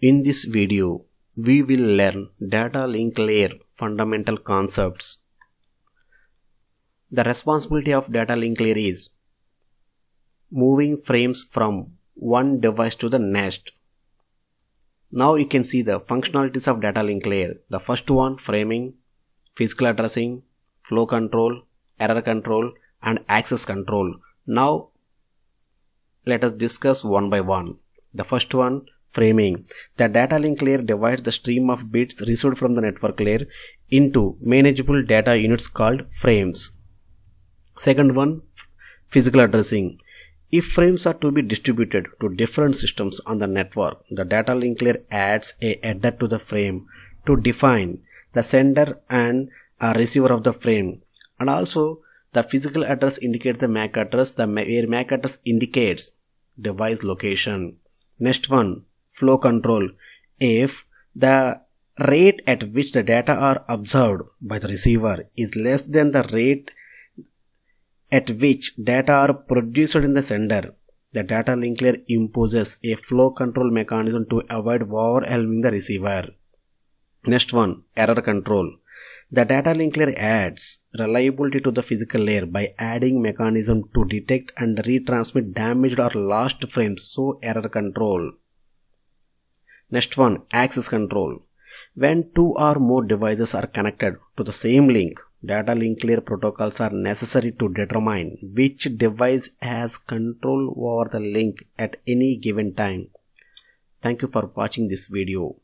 In this video, we will learn data link layer fundamental concepts. The responsibility of data link layer is moving frames from one device to the next. Now you can see the functionalities of data link layer. The first one, framing, physical addressing, flow control, error control, and access control. Now let us discuss one by one. The first one, framing. The data link layer divides the stream of bits received from the network layer into manageable data units called frames. Second one, physical addressing. If frames are to be distributed to different systems on the network, the data link layer adds a header to the frame to define the sender and a receiver of the frame. And also the physical address indicates the MAC address, where MAC address indicates device location. Next one, flow control. If the rate at which the data are observed by the receiver is less than the rate at which data are produced in the sender, the data link layer imposes a flow control mechanism to avoid overwhelming the receiver. Next one, error control. The data link layer adds reliability to the physical layer by adding mechanism to detect and retransmit damaged or lost frames, so error control. Next one, access control. When two or more devices are connected to the same link, data link layer protocols are necessary to determine which device has control over the link at any given time. Thank you for watching this video.